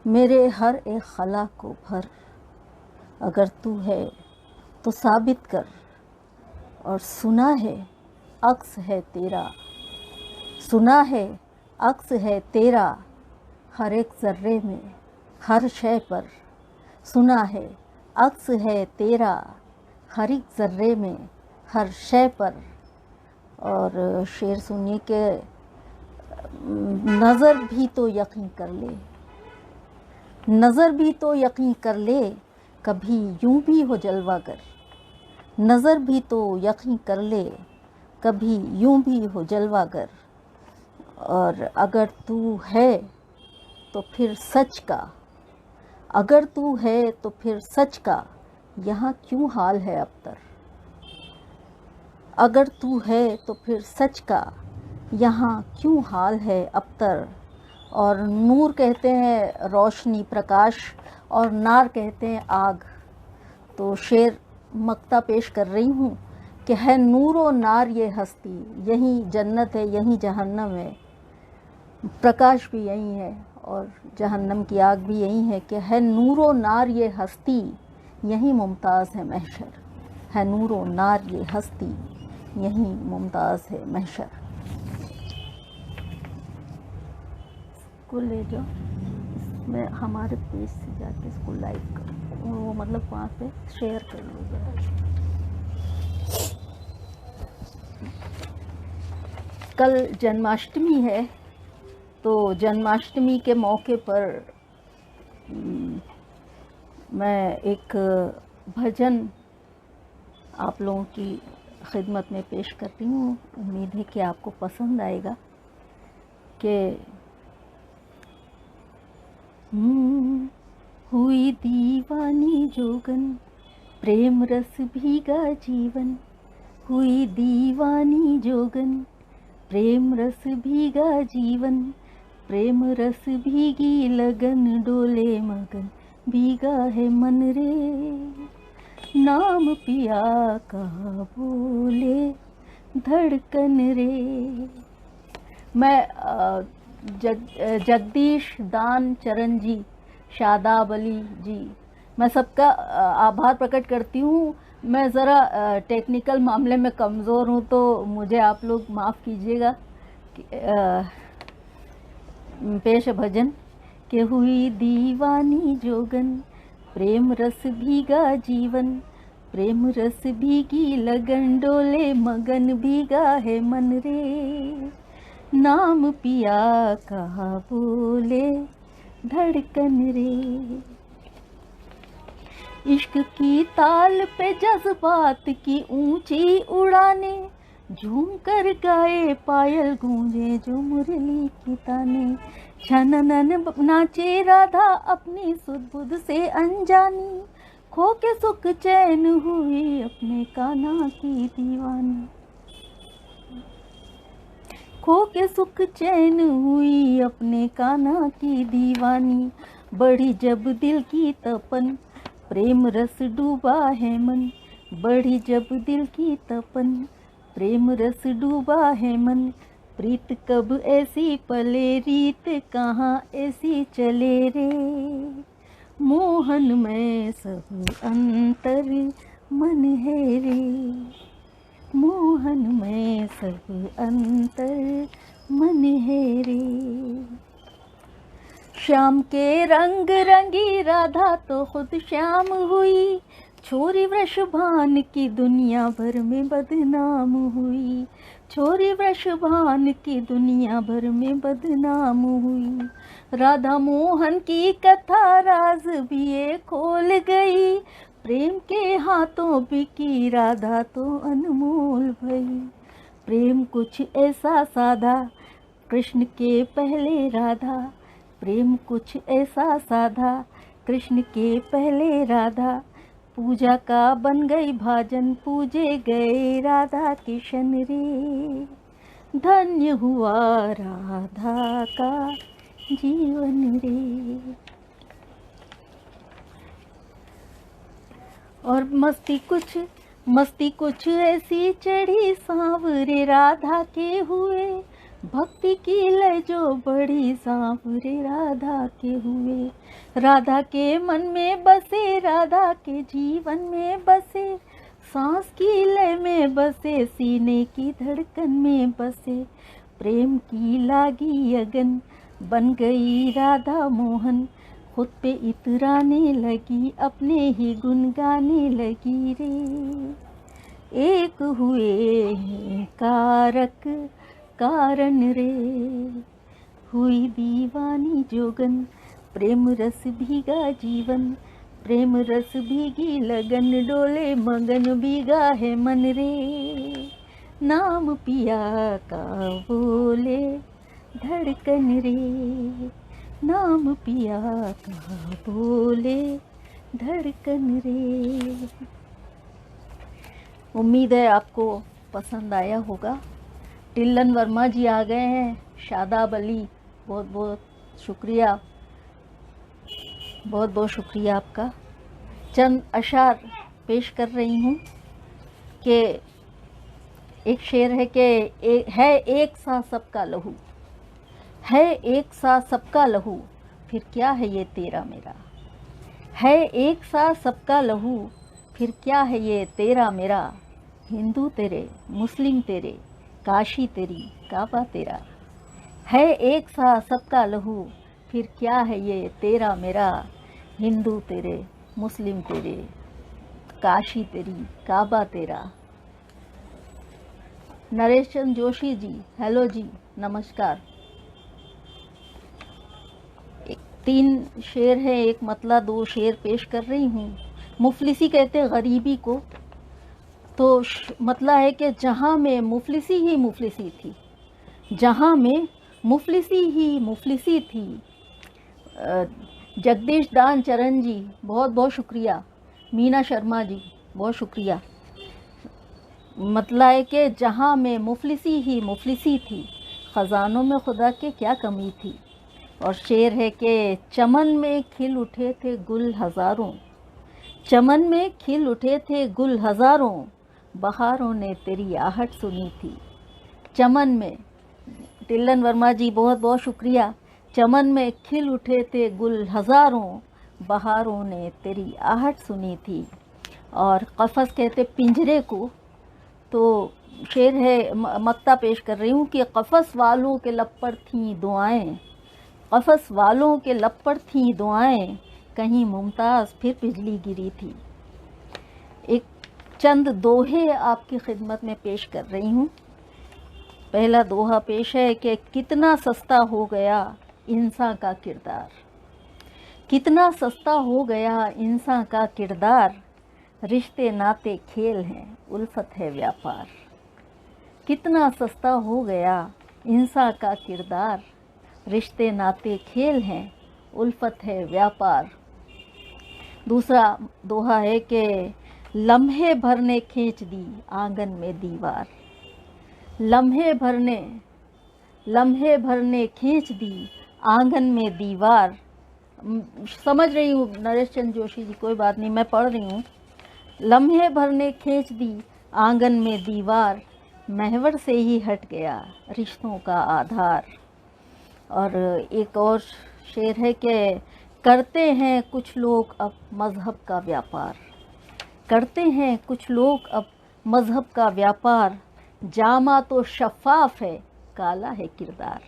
میرے ہر ایک خلا کو بھر، اگر تو ہے تو ثابت کر، اور سنا ہے عکس ہے تیرا، سنا ہے عکس ہے تیرا ہر ایک ذرے میں ہر شے پر، سنا ہے عکس ہے تیرا ہر ایک ذرے میں ہر شے پر۔ اور شعر سنیے کہ نظر بھی تو یقین کر لے، نظر بھی تو یقین کر لے کبھی یوں بھی ہو جلوہ گر، نظر بھی تو یقین کر لے کبھی یوں بھی ہو جلوہ گر۔ اور اگر تو ہے تو پھر سچ کا، اگر تو ہے تو پھر سچ کا یہاں کیوں حال ہے ابتر، اگر تو ہے تو پھر سچ کا یہاں کیوں حال ہے ابتر۔ اور نور کہتے ہیں روشنی پرکاش، اور نار کہتے ہیں آگ۔ تو شعر مقطع پیش کر رہی ہوں کہ ہے نور و نار یہ ہستی، یہیں جنت ہے یہیں جہنم ہے، پرکاش بھی یہی ہے اور جہنم کی آگ بھی یہی ہے، کہ ہے نور و نار یہ ہستی یہیں ممتاز ہے محشر، ہے نور و نار یہ ہستی یہیں ممتاز ہے محشر۔ اس کو لے جاؤ، اس میں ہمارے پیج سے جا کے اس کو لائک کرو، وہ مطلب وہاں پہ شیئر کر لو ذرا۔ کل جنماشٹمی ہے، تو جنماشٹمی کے موقع پر میں ایک بھجن آپ لوگوں کی خدمت میں پیش کرتی ہوں، امید ہے کہ آپ کو پسند آئے گا۔ کہ ہوئی دیوانی جوگن پریم رس بھیگا جیون، ہوئی دیوانی جوگن پریم رس بھیگا جیون، پریم رس بھیگی لگن ڈولے مگن، بھیگا ہے من رے نام پیا کہاں بولے دھڑکن رے۔ میں جگدیش دان چرن جی، شاداب علی جی، میں سب کا آبھار پرکٹ کرتی ہوں۔ میں ذرا ٹیکنیکل معاملے میں کمزور ہوں تو مجھے آپ لوگ معاف کیجیے گا۔ پیش بھجن کہ ہوئی دیوانی جوگن پریم رس بھیگا جیون، پریم رس بھیگی لگن ڈولے مگن، بھیگا ہے من رے نام پیا کہاں بولے دھڑکن رے۔ عشق کی تال پہ جذبات کی اونچی اڑانے، جھوم کر گائے پائل گونجے جو مرلی کی تانے، چھننن ناچے رادھا اپنی سدھ بدھ سے انجانی، کھو کے سکھ چین ہوئی اپنے کانا کی دیوانی، کھو کے سکھ چین ہوئی اپنے کانا کی دیوانی، بڑھی جب دل کی تپن پریم رس ڈوبا ہے من، بڑھی جب دل کی تپن پریم رس ڈوبا ہے من، پریت کب ایسی پلے ریت کہاں ایسی چلے رے، موہن میں سب انتر من ہے رے، موہن میں سب انتر من ہے رے۔ شیام کے رنگ رنگی رادھا تو خود شیام ہوئی، چھوری ورشبھان کی دنیا بھر میں بدنام ہوئی، چھوری ورشبھان کی دنیا بھر میں بدنام ہوئی، رادھا موہن کی کتھا راز بھی یہ کھول گئی، پریم کے ہاتھوں بکی رادھا تو انمول بھئی، پریم کچھ ایسا سادھا کرشن کے پہلے رادھا، پریم کچھ ایسا سادھا کرشن کے پہلے رادھا، پوجا کا بن گئی بھاجن پوجے گئے رادھا کشن رے، دھنیہ ہوا رادھا کا جیون رے۔ اور مستی کچھ ایسی چڑھی سانورے رادھا کے ہوئے، भक्ति की लय जो बड़ी सांवरे राधा के हुए, राधा के मन में बसे, राधा के जीवन में बसे, सांस की लय में बसे, सीने की धड़कन में बसे, प्रेम की लागी अगन बन गई राधा मोहन, खुद पे इतराने लगी, अपने ही गुन गाने लगी रे। एक हुए कारक कारण रे, हुई दीवानी जोगन, प्रेम रस भीगा जीवन, प्रेम रस भीगी लगन, डोले मगन भीगा है मन रे। नाम पिया का बोले धड़कन रे, नाम पिया का बोले धड़कन रे। उम्मीद है आपको पसंद आया होगा। टिल्लन वर्मा जी आ गए हैं, शादाब अली, बहुत बहुत शुक्रिया, बहुत बहुत शुक्रिया आपका। चंद अशार पेश कर रही हूँ कि एक शेर है कि है एक सा सबका लहू, है एक सा सबका लहू, फिर क्या है ये तेरा मेरा, है एक सा सबका लहू, फिर क्या है ये तेरा मेरा, हिंदू तेरे मुस्लिम तेरे, काशी तेरी काबा तेरा, है एक सा सबका लहू, फिर क्या है ये तेरा मेरा, हिंदू तेरे मुस्लिम तेरे, काशी तेरी काबा तेरा। नरेश चंद जोशी जी, हेलो जी, नमस्कार। तीन शेर है, एक मतला, दो शेर पेश कर रही हूँ। मुफलिसी कहते गरीबी को, तो मतला है कि जहाँ में मुफलिसी ही मुफलिसी थी, जहाँ में मुफलिसी ही मुफलिसी थी। जगदीश दान चरण जी, बहुत बहुत शुक्रिया। मीना शर्मा जी, बहुत शुक्रिया। मतला है कि जहाँ में मुफलिसी ही मुफलिसी थी, ख़जानों में खुदा के क्या कमी थी। और शेर है कि चमन में खिल उठे थे गुल हज़ारों, चमन में खिल उठे थे गुल हज़ारों, बहारों ने तेरी आहट सुनी थी। चमन में, टिल्लन वर्मा जी बहुत बहुत शुक्रिया। चमन में खिल उठे थे गुल हज़ारों, बहारों ने तेरी आहट सुनी थी। और कफ़स कहते पिंजरे को, तो शेर है, मक्ता पेश कर रही हूँ कि कफ़स वालों के लब पर थीं दुआएं, कफ़स वालों के लब पर थीं दुआएं, कहीं मुमताज़ फिर बिजली गिरी थी। एक चंद दोहे आपकी खिदमत में पेश कर रही हूँ। पहला दोहा पेश है कि कितना सस्ता हो गया इंसान का किरदार, कितना सस्ता हो गया इंसान का किरदार, रिश्ते नाते खेल हैं उल्फत है व्यापार। कितना सस्ता हो गया इंसान का किरदार, रिश्ते नाते खेल हैं उल्फत है व्यापार। दूसरा दोहा है कि लम्हे भर ने खींच दी आंगन में दीवार, लम्हे भर ने खींच दी आंगन में दीवार। समझ रही हूँ नरेश चंद जोशी जी, कोई बात नहीं, मैं पढ़ रही हूँ। लम्हे भर ने खींच दी आंगन में दीवार, महवर से ही हट गया रिश्तों का आधार। और एक और शेर है कि करते हैं कुछ लोग अब मज़हब का व्यापार, करते हैं कुछ लोग अब मज़हब का व्यापार, जामा तो शफ़ाफ़ है काला है किरदार।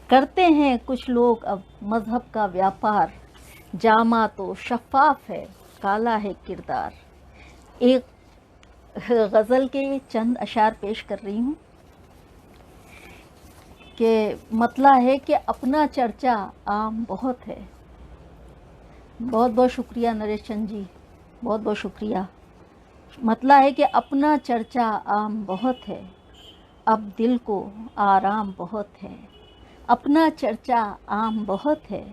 करते हैं कुछ लोग अब मज़हब का व्यापार, जामा तो शफ़ाफ़ है काला है किरदार। एक गज़ल के चंद अशार पेश कर रही हूँ कि मतला है कि अपना चर्चा आम बहुत है। बहुत बहुत शुक्रिया नरेश चंद जी, बहुत बहुत शुक्रिया। मतला है कि अपना चर्चा आम बहुत है, अब दिल को आराम बहुत है। अपना चर्चा आम बहुत है,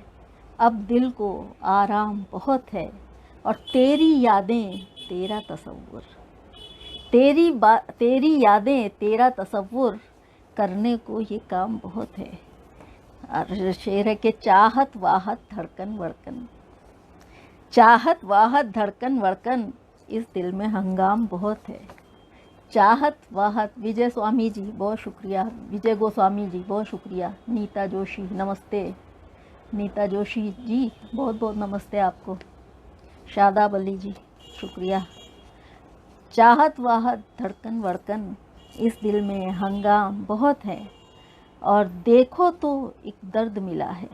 अब दिल को आराम बहुत है। और तेरी यादें तेरा तसव्वुर, तेरी यादें तेरा तसव्वुर, करने को ये काम बहुत है। और शेर है कि चाहत वाहत धड़कन वड़कन, चाहत वाहत धड़कन वड़कन, इस दिल में हंगाम बहुत है। चाहत वाहत, विजय स्वामी जी बहुत शुक्रिया, विजय गोस्वामी जी बहुत शुक्रिया, नीता जोशी नमस्ते, नीता जोशी जी बहुत बहुत नमस्ते आपको, शादाब अली जी शुक्रिया। चाहत वाहत धड़कन वड़कन, इस दिल में हंगाम बहुत है, और देखो तो एक दर्द मिला है,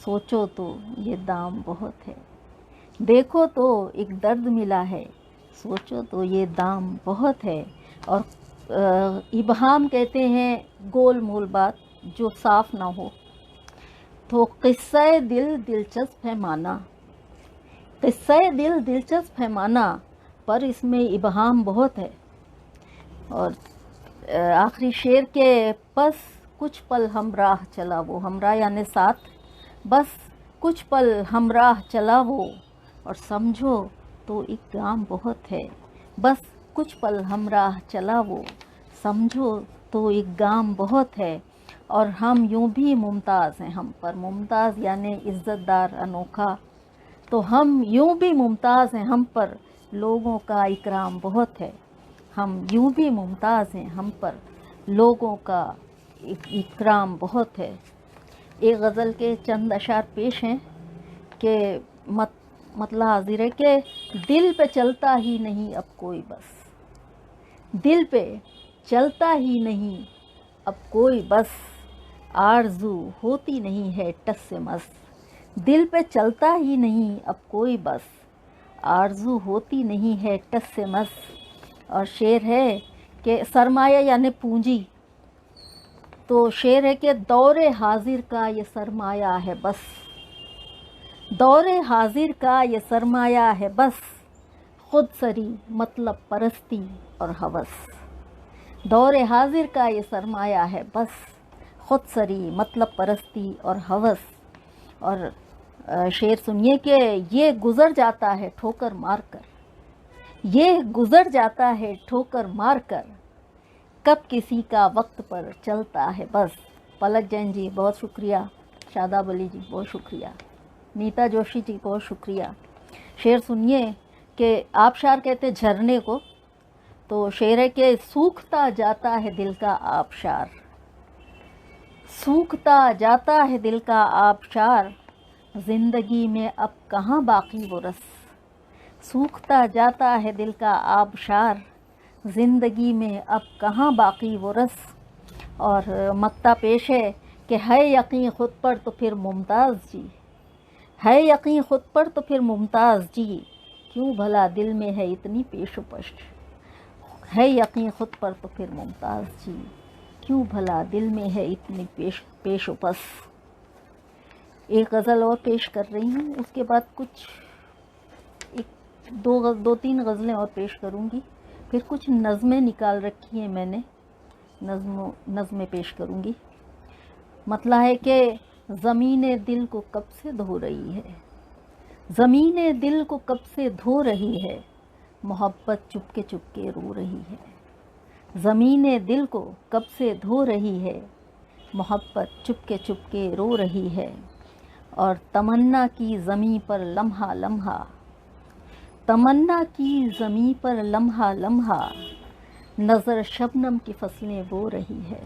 सोचो तो ये दाम बहुत है। देखो तो एक दर्द मिला है, सोचो तो ये दाम बहुत है। और इबहाम कहते हैं गोल मोल बात जो साफ ना हो। तो किस्सा दिल दिलचस्प है माना, किस्सा दिल दिलचस्प है माना, पर इसमें इबहाम बहुत है। और आखिरी शेर के बस कुछ पल हमराह चला वो, हमराह यानी साथ, बस कुछ पल हमराह चला वो, और समझो तो एक गाम बहुत है। बस कुछ पल हमराह चला वो, समझो तो एक गाम बहुत है। और हम यूं भी मुमताज़ हैं, हम पर मुमताज़ यानी इज़्ज़तदार अनोखा, तो हम यूं भी मुमताज़ हैं, हम पर लोगों का इकराम बहुत है। हम यूं भी मुमताज़ हैं, हम पर लोगों का इकराम बहुत है। एक गज़ल के चंद अशार पेश हैं कि मतलब हाजिर है कि दिल पे चलता ही नहीं अब कोई बस, दिल पे चलता ही नहीं अब कोई बस, आरज़ू होती नहीं है टस से मस। दिल पे चलता ही नहीं अब कोई बस, आरज़ू होती नहीं है टस से मस। और शेर है कि सरमाया यानी पूंजी, तो शेर है कि दौरे हाजिर का ये सरमाया है बस, दौरे हाजिर का ये सरमाया है बस, खुद सरी मतलब परस्ती और हवस। दौरे हाजिर का ये सरमाया है बस, खुद सरी मतलब परस्ती और हवस। और शेर सुनिए कि ये गुज़र जाता है ठोकर मार कर, ये गुज़र जाता है ठोकर मार कर, कब किसी का वक्त पर चलता है बस। पलक जैन जी बहुत शुक्रिया, शादाब अली जी बहुत शुक्रिया, नीता जोशी जी बहुत शुक्रिया। शेर सुनिए कि आबशार कहते झरने को, तो शेर है कि सूखता जाता है दिल का आबशार, सूखता जाता है दिल का आबशार, ज़िंदगी में अब कहाँ बाकी वो रस। सूखता जाता है दिल का आबशार, ज़िंदगी में अब कहाँ बाकी वो रस। और मक्ता पेश है कि है यकीन खुद पर तो फिर मुमताज़ जी, है यकीन खुद पर तो फिर मुमताज़ जी, क्यों भला दिल में है इतनी पेशोपश। है यकीन खुद पर तो फिर मुमताज़ जी, क्यों भला दिल में है इतनी पेशोपस। एक गज़ल और पेश कर रही हूँ, उसके बाद कुछ दो तीन गज़लें और पेश करूँगी, फिर कुछ नज़में निकाल रखी हैं मैंने, नज़में पेश करूँगी। मतला है कि ज़मीने दिल को कब से धो रही है, ज़मीने दिल को कब से धो रही है, मोहब्बत चुपके चुपके रो रही है। ज़मीने दिल को कब से धो रही है, मोहब्बत चुपके चुपके रो रही है। और तमन्ना की ज़मीं पर लम्हा लम्हा, तमन्ना की ज़मीं पर लम्हा लम्हा, नज़र शबनम की फसलें बो रही है।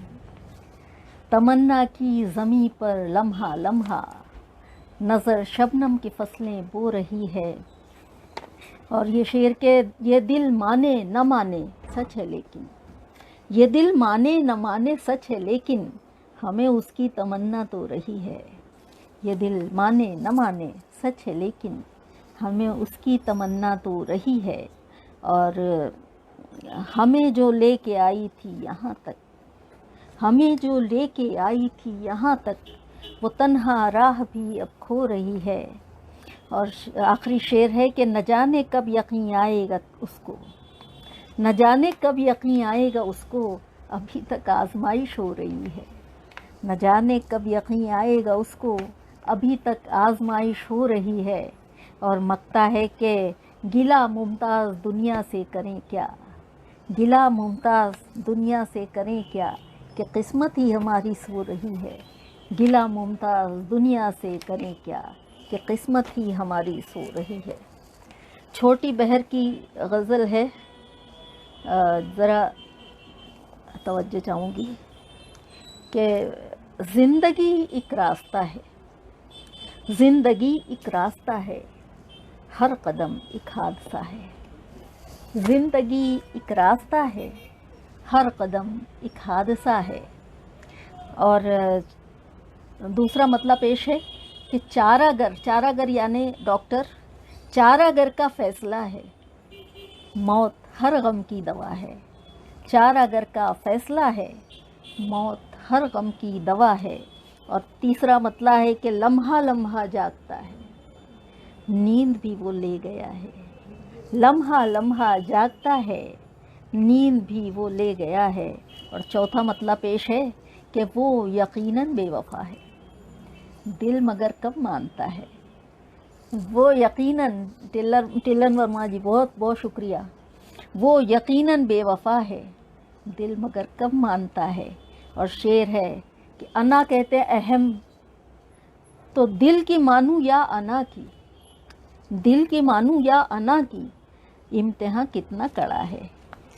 तमन्ना की ज़मीं पर लम्हा लम्हा, नज़र शबनम की फसलें बो रही है। और ये शेर के ये दिल माने न माने सच है लेकिन, ये दिल माने न माने सच है लेकिन, हमें उसकी तमन्ना तो रही है। ये दिल माने न माने सच है लेकिन, हमें उसकी तमन्ना तो रही है। और हमें जो लेके आई थी यहाँ तक, हमें जो लेके आई थी यहाँ तक, वो तन्हा राह भी अब खो रही है। और आखिरी शेर है कि न जाने कब यकीन आएगा उसको, न जाने कब यकीन आएगा उसको, अभी तक आजमाइश हो रही है। न जाने कब यकीन आएगा उसको, अभी तक आजमाइश हो रही है। और मक्ता है कि गिला मुमताज़ दुनिया से करें क्या, गिला मुमताज़ दुनिया से करें क्या, कि किस्मत ही हमारी सो रही है। गिला मुमताज़ दुनिया से करें क्या, कि किस्मत ही हमारी सो रही है। छोटी बहर की गज़ल है, ذرا توجہ چاہوں گی کہ زندگی ایک راستہ ہے، زندگی ایک راستہ ہے، ہر قدم ایک حادثہ ہے۔ زندگی ایک راستہ ہے، ہر قدم ایک حادثہ ہے۔ اور دوسرا مطلب پیش ہے کہ چارہ گر یعنی ڈاکٹر، چارہ گر کا فیصلہ ہے، موت ہر غم کی دوا ہے۔ چارہ گر کا فیصلہ ہے، موت ہر غم کی دوا ہے۔ اور تیسرا مطلب ہے کہ لمحہ لمحہ جاگتا ہے، نیند بھی وہ لے گیا ہے۔ لمحہ لمحہ جاگتا ہے، نیند بھی وہ لے گیا ہے۔ اور چوتھا مطلب پیش ہے کہ وہ یقیناً بے وفا ہے، دل مگر کب مانتا ہے۔ وہ یقیناً ٹلن ورما جی بہت بہت شکریہ۔ وہ یقیناً بے وفا ہے، دل مگر کب مانتا ہے۔ اور شعر ہے کہ انا کہتے اہم تو دل کی مانوں یا انا کی، دل کی مانوں یا انا کی، امتحان کتنا کڑا ہے۔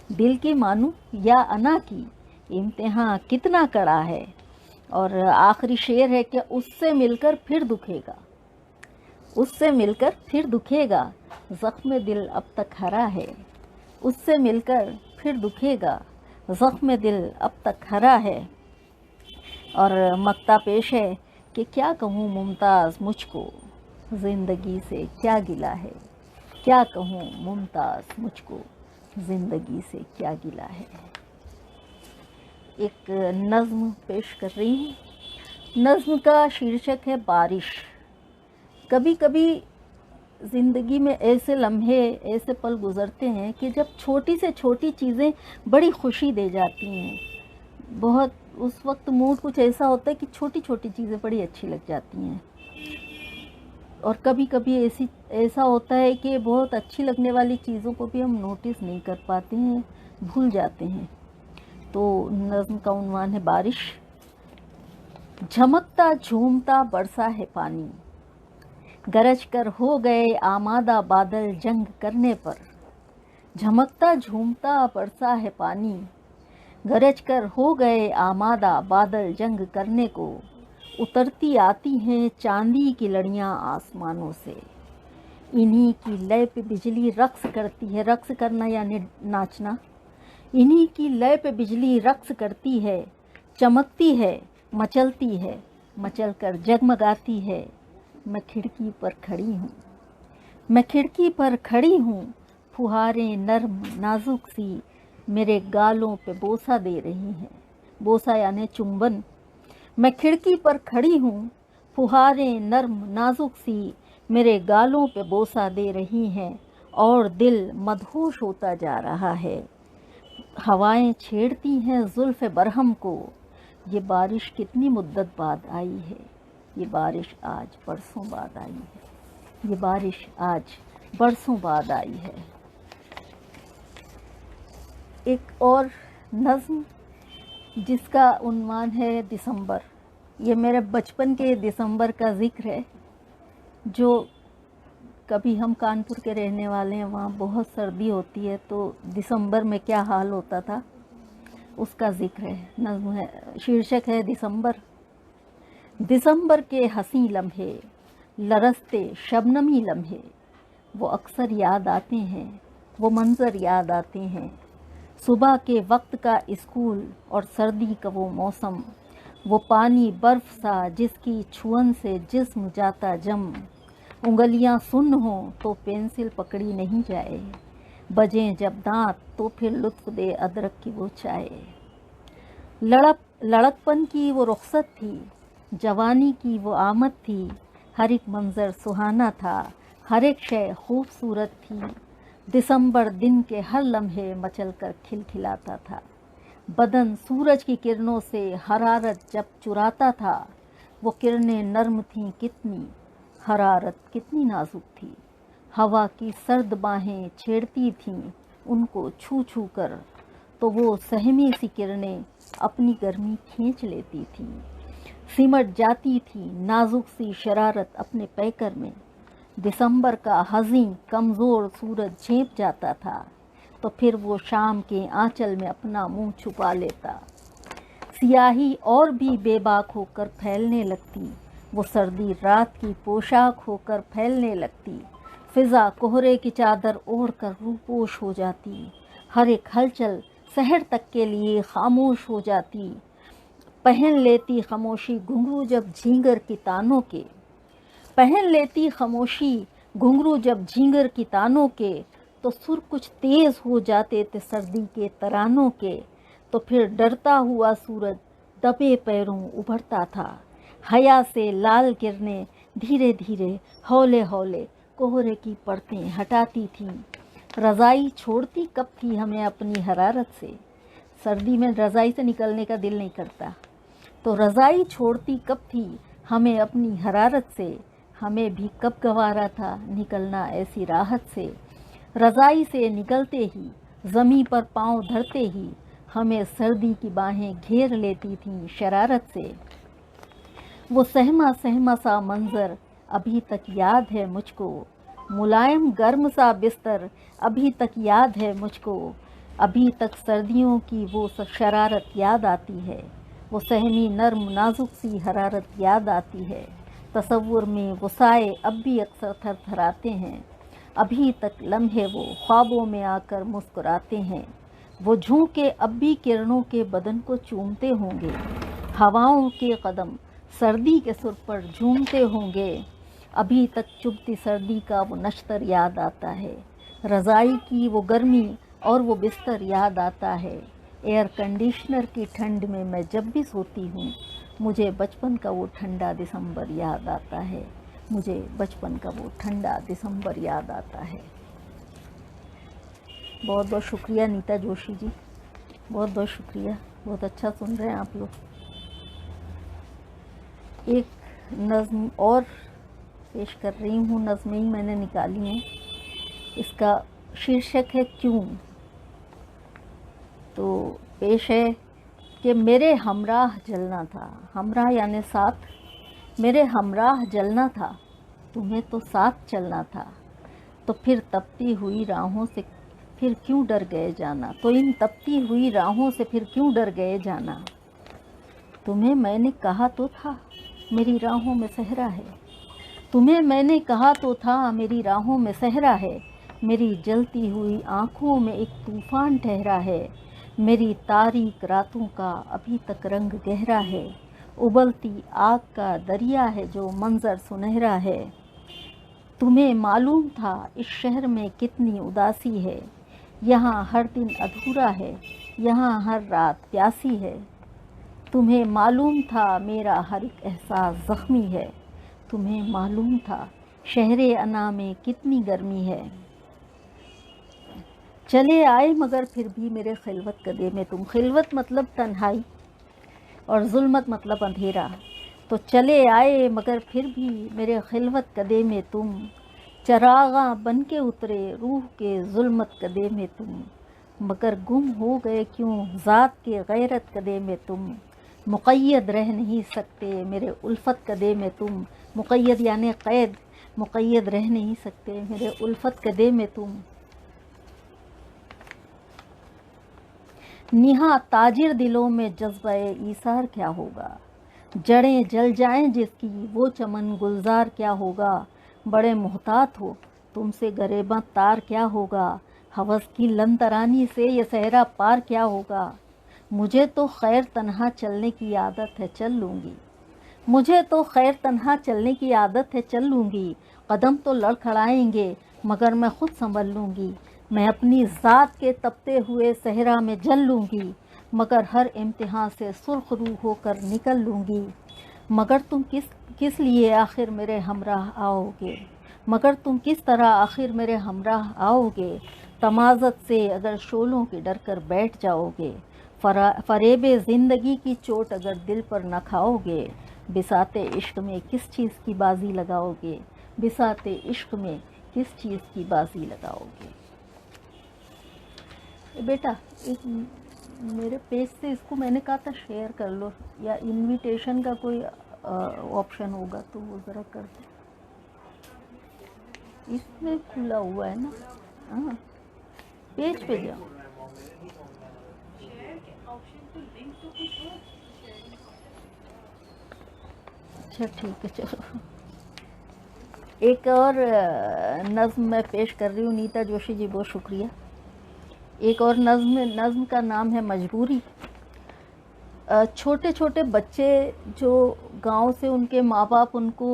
دل کی مانوں یا انا کی، امتحان کتنا کڑا ہے۔ اور آخری شعر ہے کہ اس سے مل کر پھر دکھے گا، اس سے مل کر پھر دکھے گا، زخم دل اب تک ہرا ہے۔ اس سے مل کر پھر دکھے گا، زخم دل اب تک ہرا ہے۔ اور مقطع پیش ہے کہ کیا کہوں ممتاز مجھ کو، زندگی سے کیا گلہ ہے۔ کیا کہوں ممتاز مجھ کو، زندگی سے کیا گلہ ہے۔ ایک نظم پیش کر رہی ہوں۔ نظم کا شیرشک ہے بارش۔ کبھی کبھی زندگی میں ایسے لمحے، ایسے پل گزرتے ہیں کہ جب چھوٹی سے چھوٹی چیزیں بڑی خوشی دے جاتی ہیں۔ بہت اس وقت موڈ کچھ ایسا ہوتا ہے کہ چھوٹی چھوٹی چیزیں بڑی اچھی لگ جاتی ہیں۔ اور کبھی کبھی ایسا ہوتا ہے کہ بہت اچھی لگنے والی چیزوں کو بھی ہم نوٹس نہیں کر پاتے ہیں، بھول جاتے ہیں۔ تو نظم کا عنوان ہے بارش۔ جھمکتا جھومتا برسا ہے پانی، گرج کر ہو گئے آمادہ بادل جنگ کرنے پر۔ جھمکتا جھومتا برسا ہے پانی، گرج کر ہو گئے آمادہ بادل جنگ کرنے کو۔ اترتی آتی ہیں چاندی کی لڑیاں آسمانوں سے، انہی کی لے پہ بجلی رقص کرتی ہے۔ رقص کرنا یعنی ناچنا۔ انہی کی لے پہ بجلی رقص کرتی ہے، چمکتی ہے، مچلتی ہے، مچل کر جگمگاتی ہے۔ میں کھڑکی پر کھڑی ہوں، میں کھڑکی پر کھڑی ہوں، پھوہاریں نرم نازک سی میرے گالوں پہ بوسہ دے رہی ہیں۔ بوسہ یعنی چنبن۔ میں کھڑکی پر کھڑی ہوں، پھوہاریں نرم نازک سی میرے گالوں پہ بوسہ دے رہی ہیں، اور دل مدہوش ہوتا جا رہا ہے۔ ہوائیں چھیڑتی ہیں زلف برہم کو، یہ بارش کتنی مدت بعد آئی ہے، یہ بارش آج برسوں بعد آئی ہے، یہ بارش آج برسوں بعد آئی ہے۔ ایک اور نظم جس کا عنوان ہے دسمبر۔ یہ میرے بچپن کے دسمبر کا ذکر ہے، جو کبھی ہم کانپور کے رہنے والے ہیں، وہاں بہت سردی ہوتی ہے، تو دسمبر میں کیا حال ہوتا تھا اس کا ذکر ہے۔ نظم ہے، شیرشک ہے دسمبر۔ دسمبر کے حسین لمحے، لرزتے شبنمی لمحے، وہ اکثر یاد آتے ہیں، وہ منظر یاد آتے ہیں۔ صبح کے وقت کا اسکول اور سردی کا وہ موسم، وہ پانی برف سا جس کی چھوئن سے جسم جاتا جم۔ انگلیاں سن ہوں تو پینسل پکڑی نہیں جائے، بجیں جب دانت تو پھر لطف دے ادرک کی وہ چائے۔ لڑکپن کی وہ رخصت تھی، جوانی کی وہ آمد تھی، ہر ایک منظر سہانا تھا، ہر ایک شے خوبصورت تھی۔ دسمبر دن کے ہر لمحے مچل کر کھلکھلاتا تھا، بدن سورج کی کرنوں سے حرارت جب چراتا تھا۔ وہ کرنیں نرم تھیں کتنی، حرارت کتنی نازک تھی، ہوا کی سرد باہیں چھیڑتی تھیں ان کو چھو چھو کر، تو وہ سہمی سی کرنیں اپنی گرمی کھینچ لیتی تھیں، سمٹ جاتی تھی نازک سی شرارت اپنے پیکر میں۔ دسمبر کا حزین کمزور سورج جھیپ جاتا تھا، तो फिर वो शाम के आंचल में अपना मुंह छुपा लेता। सियाही और भी बेबाक होकर फैलने लगती, वो सर्दी रात की पोशाक होकर फैलने लगती। फिजा कोहरे की चादर ओढ़ कर रूपोश हो जाती, हर एक हलचल शहर तक के लिए खामोश हो जाती। पहन लेती खामोशी घुंघरू जब झींगर की तानों के, पहन लेती खामोशी घुंघरू जब झींगर की तानों के, तो सुर कुछ तेज हो जाते थे सर्दी के तरानों के। तो फिर डरता हुआ सूरज दबे पैरों उभरता था, हया से लाल किरणें धीरे धीरे हौले हौले कोहरे की परतें हटाती थीं। रज़ाई छोड़ती कब थी हमें अपनी हरारत से, सर्दी में रज़ाई से निकलने का दिल नहीं करता, तो रज़ाई छोड़ती कब थी हमें अपनी हरारत से, हमें भी कब गवारा था निकलना ऐसी राहत से। रज़ाई से निकलते ही ज़मीं पर पाँव धरते ही हमें सर्दी की बाहें घेर लेती थीं शरारत से। वो सहमा सहमा सा मंज़र अभी तक याद है मुझको, मुलायम गर्म सा बिस्तर अभी तक याद है मुझको। अभी तक सर्दियों की वो शरारत याद आती है, वो सहमी नर्म नाजुक सी हरारत याद आती है। तसव्वुर में वो साए अब भी अक्सर थरथराते हैं, अभी तक लम्हे वो ख्वाबों में आकर मुस्कुराते हैं। वो झोंके अब भी किरणों के बदन को चूमते होंगे, हवाओं के कदम सर्दी के सुर पर झूमते होंगे। अभी तक चुभती सर्दी का वो नश्तर याद आता है, रज़ाई की वो गर्मी और वो बिस्तर याद आता है। एयर कंडीशनर की ठंड में मैं जब भी सोती हूँ, मुझे बचपन का वो ठंडा दिसंबर याद आता है, मुझे बचपन का वो ठंडा दिसंबर याद आता है। बहुत बहुत शुक्रिया नीता जोशी जी, बहुत बहुत शुक्रिया, बहुत अच्छा सुन रहे हैं आप लोग। एक नज़्म और पेश कर रही हूँ, नज़्में ही मैंने निकाली हैं। इसका शीर्षक है क्यों। तो पेश है कि मेरे हमराह जलना था, हमराह यानी साथ, मेरे हमराह जलना था, तुम्हें तो साथ चलना था। तो फिर तपती हुई राहों से फिर क्यों डर गए जाना, तो इन तपती हुई राहों से फिर क्यों डर गए जाना। तुम्हें मैंने कहा तो था मेरी राहों में सहरा है, तुम्हें मैंने कहा तो था मेरी राहों में सहरा है। मेरी जलती हुई आँखों में एक तूफ़ान ठहरा है, मेरी तारीक रातों का अभी तक रंग गहरा है। उबलती आग का दरिया है जो मंज़र सुनहरा है। तुम्हें मालूम था इस शहर में कितनी उदासी है, यहाँ हर दिन अधूरा है, यहाँ हर रात प्यासी है। तुम्हें मालूम था मेरा हर एक एहसास ज़ख्मी है, तुम्हें मालूम था शहरे अना में कितनी गर्मी है। चले आए मगर फिर भी मेरे खिलवत कदे में तुम, खिलवत मतलब तन्हाई और जुल्मत मतलब अंधेरा। तो चले आए मगर फिर भी मेरे खिलवत कदे में तुम, चरागा बन के उतरे रूह के जुल्मत कदे में तुम। मगर गुम हो गए क्यों ज़ात के गैरत कदे में तुम, मुक़य्यद रह नहीं सकते मेरे उल्फत कदे में तुम। मुक़य्यद यानी क़ैद, मुक़य्यद रह नहीं सकते मेरे उल्फत कदे में तुम। निहा ताजिर दिलों में जज्बे ईसार क्या होगा, जड़ें जल जाएं जिसकी वो चमन गुलजार क्या होगा। बड़े मोहतात हो तुमसे गरेबा तार क्या होगा, हवस की लन तरानी से ये सहरा पार क्या होगा। मुझे तो खैर तन्हा चलने की आदत है चल लूँगी, मुझे तो खैर तन्हा चलने की आदत है चल लूँगी। कदम तो लड़खड़ाएंगे मगर मैं खुद संभल लूँगी, मैं अपनी ज़ात के तपते हुए सहरा में जल लूँगी। मगर हर इम्तिहान से सुर्ख रूह होकर निकल लूँगी। मगर तुम किस लिए आखिर मेरे हमराह आओगे, मगर तुम किस तरह आखिर मेरे हमराह आओगे। तमाज़त से अगर शोलों के डर कर बैठ जाओगे, फरेबे ज़िंदगी की चोट अगर दिल पर न खाओगे। बिसाते इश्क में किस चीज़ की बाजी लगाओगे, बिसाते इश्क में किस चीज़ की बाजी लगाओगे। बेटा एक मेरे पेज से इसको मैंने कहा था शेयर कर लो, या इनविटेशन का कोई ऑप्शन होगा तो वो ज़रा कर दो, इसमें खुला हुआ है ना। हाँ पेज पे जाओ। अच्छा ठीक है, चलो। एक और नज़्म मैं पेश कर रही हूँ नीता जोशी जी, बहुत शुक्रिया। एक और नज़्म का नाम है मजबूरी। छोटे छोटे बच्चे जो गांव से उनके माँ बाप उनको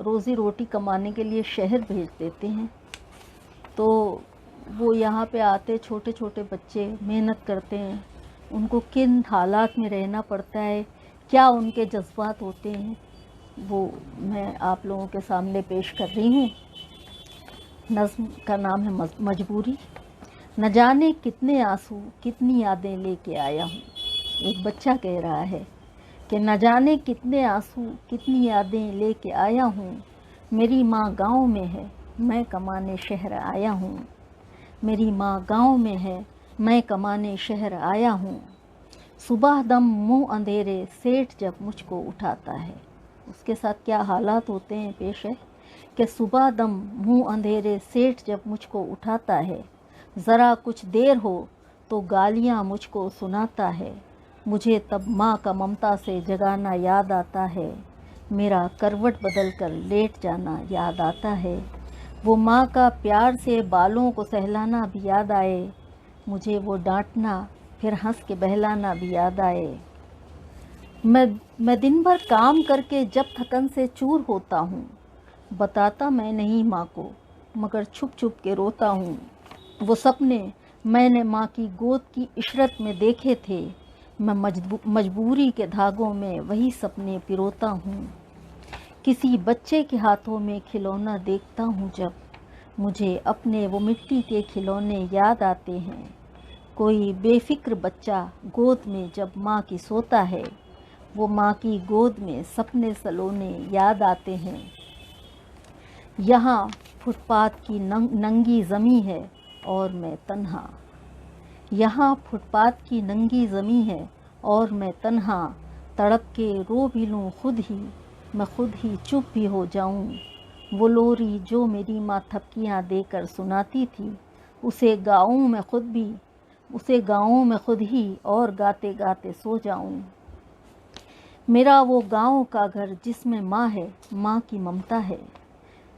रोज़ी रोटी कमाने के लिए शहर भेज देते हैं, तो वो यहाँ पे आते, छोटे छोटे बच्चे मेहनत करते हैं, उनको किन हालात में रहना पड़ता है, क्या उनके जज्बात होते हैं, वो मैं आप लोगों के सामने पेश कर रही हूँ। नज़्म का नाम है मजबूरी। न जाने कितने आंसू कितनी यादें लेके आया हूँ। एक बच्चा कह रहा है कि न जाने कितने आंसू कितनी यादें लेके आया हूँ। मेरी माँ गाँव में है, मैं कमाने शहर आया हूँ। मेरी माँ गाँव में है, मैं कमाने शहर आया हूँ। सुबह दम मुँह अंधेरे सेठ जब मुझको उठाता है। उसके साथ क्या हालात होते हैं पेश है कि सुबह दम मुँह अंधेरे सेठ जब मुझको उठाता है। ज़रा कुछ देर हो तो गालियाँ मुझको सुनाता है। मुझे तब माँ का ममता से जगाना याद आता है। मेरा करवट बदल कर लेट जाना याद आता है। वो माँ का प्यार से बालों को सहलाना भी याद आए। मुझे वो डांटना फिर हंस के बहलाना भी याद आए। मैं दिन भर काम करके जब थकन से चूर होता हूँ, बताता मैं नहीं माँ को, मगर छुप छुप के रोता हूँ। वो सपने मैंने माँ की गोद की इशरत में देखे थे, मैं मजबूरी के धागों में वही सपने पिरोता हूँ। किसी बच्चे के हाथों में खिलौना देखता हूँ जब, मुझे अपने वो मिट्टी के खिलौने याद आते हैं। कोई बेफिक्र बच्चा गोद में जब माँ की सोता है, वो माँ की गोद में सपने सलोने याद आते हैं। यहाँ फुटपाथ की नंगी ज़मीं है और मैं तन्हा। यहाँ फुटपाथ की नंगी ज़मीं है और मैं तन्हा। तड़प के रो भी लूँ खुद ही, मैं खुद ही चुप भी हो जाऊँ। वो लोरी जो मेरी माँ थपकियाँ देकर सुनाती थी, उसे गाऊँ मैं खुद ही और गाते गाते सो जाऊँ। मेरा वो गाँव का घर जिसमें माँ है, माँ की ममता है।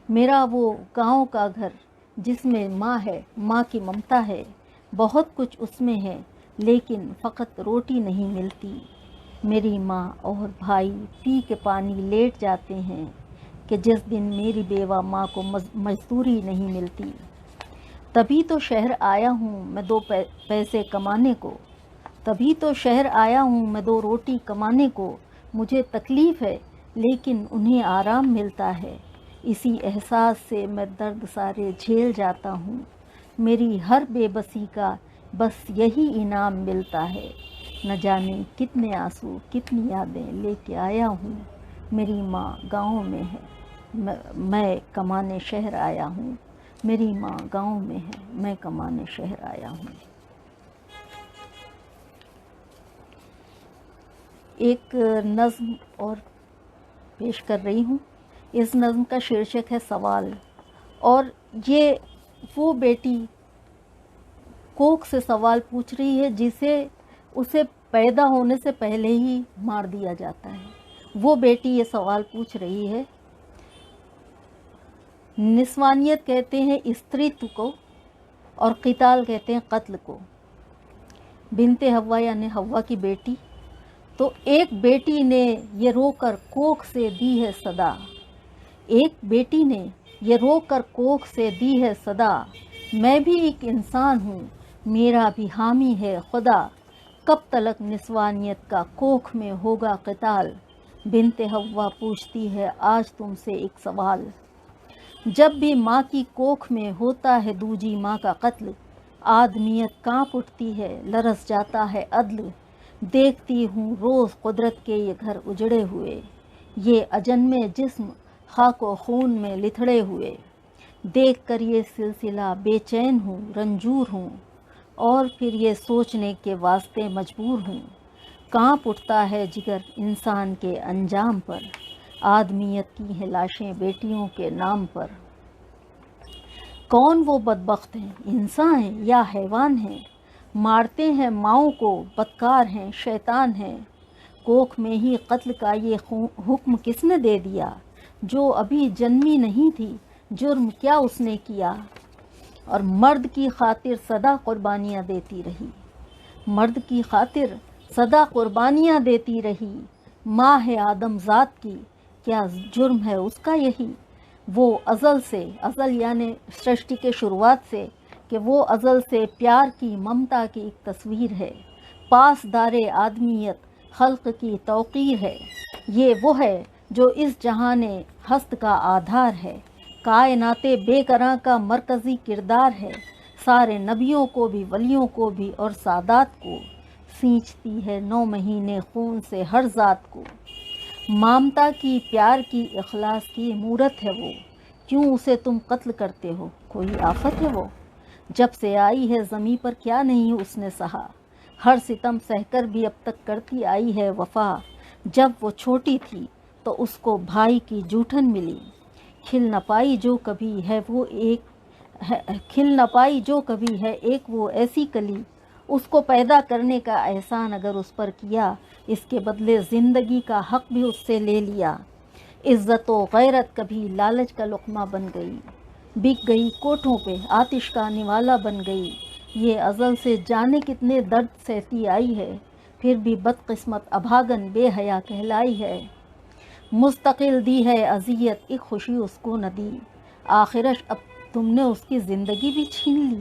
मेरा वो गाँव का घर जिसमें माँ है, माँ की ममता है। बहुत कुछ उसमें है लेकिन फ़कत रोटी नहीं मिलती। मेरी माँ और भाई पी के पानी लेट जाते हैं कि जिस दिन मेरी बेवा माँ को मजदूरी नहीं मिलती। तभी तो शहर आया हूँ मैं दो पैसे कमाने को। तभी तो शहर आया हूँ मैं दो रोटी कमाने को। मुझे तकलीफ़ है लेकिन उन्हें आराम मिलता है। इसी एहसास से मैं दर्द सारे झेल जाता हूँ। मेरी हर बेबसी का बस यही इनाम मिलता है। न जाने कितने आंसू कितनी यादें लेके आया हूँ। मेरी माँ गाँव में है, मैं कमाने शहर आया हूँ। मेरी माँ गाँव में है, मैं कमाने शहर आया हूँ। एक नज़्म और पेश कर रही हूँ। इस नज़्म का शीर्षक है सवाल। और ये वो बेटी कोख से सवाल पूछ रही है जिसे उसे पैदा होने से पहले ही मार दिया जाता है। वो बेटी ये सवाल पूछ रही है। निस्वानियत कहते हैं स्त्रीत्व को और क़िताल कहते हैं कत्ल को। बिनते हव्वा यानी हव्वा की बेटी, तो एक बेटी ने ये रोकर कोख से दी है सदा। एक बेटी ने ये रोकर कोख से दी है सदा। मैं भी एक इंसान हूँ, मेरा भी हामी है खुदा। कब तलक निस्वानियत का कोख में होगा क़िताल। बिनते हव्वा पूछती है आज तुमसे एक सवाल। जब भी माँ की कोख में होता है दूजी माँ का कत्ल, आदमियत काँप उठती है, लरस जाता है अदल। देखती हूँ रोज़ कुदरत के ये घर उजड़े हुए, ये अजन्मे जिस्म खाको खून में लिथड़े हुए। देख कर ये सिलसिला बेचैन हूँ, रंजूर हूँ, और फिर ये सोचने के वास्ते मजबूर हूँ। काँप उठता है जिगर इंसान के अंजाम पर, आदमियत की हैं लाशें बेटियों के नाम पर। کون وہ بدبخت ہیں، انسان ہیں یا حیوان ہیں؟ مارتے ہیں ماؤں کو، بدکار ہیں، شیطان ہیں۔ کوکھ میں ہی قتل کا یہ حکم کس نے دے دیا؟ جو ابھی جنمی نہیں تھی، جرم کیا اس نے کیا؟ اور مرد کی خاطر سدا قربانیاں دیتی رہی، مرد کی خاطر سدا قربانیاں دیتی رہی۔ ماں ہے آدم ذات کی، کیا جرم ہے اس کا یہی؟ وہ ازل سے، ازل یعنی سرشٹی کے شروعات سے، کہ وہ ازل سے پیار کی، ممتا کی ایک تصویر ہے۔ پاسدار آدمیت خلق کی توقیر ہے۔ یہ وہ ہے جو اس جہان ہست کا آدھار ہے، کائنات بے قراں کا مرکزی کردار ہے۔ سارے نبیوں کو بھی، ولیوں کو بھی اور سادات کو سینچتی ہے 9 مہینے خون سے ہر ذات کو۔ مامتا کی، پیار کی، اخلاص کی مورت ہے وہ، کیوں اسے تم قتل کرتے ہو؟ کوئی آفت ہے وہ؟ جب سے آئی ہے زمیں پر کیا نہیں اس نے سہا، ہر ستم سہ کر بھی اب تک کرتی آئی ہے وفا۔ جب وہ چھوٹی تھی تو اس کو بھائی کی جوٹھن ملی، کھل نہ پائی جو کبھی ہے وہ ایک، کھل نہ پائی جو کبھی ہے ایک وہ ایسی کلی۔ اس کو پیدا کرنے کا احسان اگر اس پر کیا، اس کے بدلے زندگی کا حق بھی اس سے لے لیا۔ عزت و غیرت کبھی لالچ کا لقمہ بن گئی، بک گئی کوٹھوں پہ آتش کا نوالا بن گئی۔ یہ ازل سے جانے کتنے درد سہتی آئی ہے، پھر بھی بدقسمت ابھاگن بے حیا کہلائی ہے۔ مستقل دی ہے اذیت، ایک خوشی اس کو نہ دی، آخرش اب تم نے اس کی زندگی بھی چھین لی۔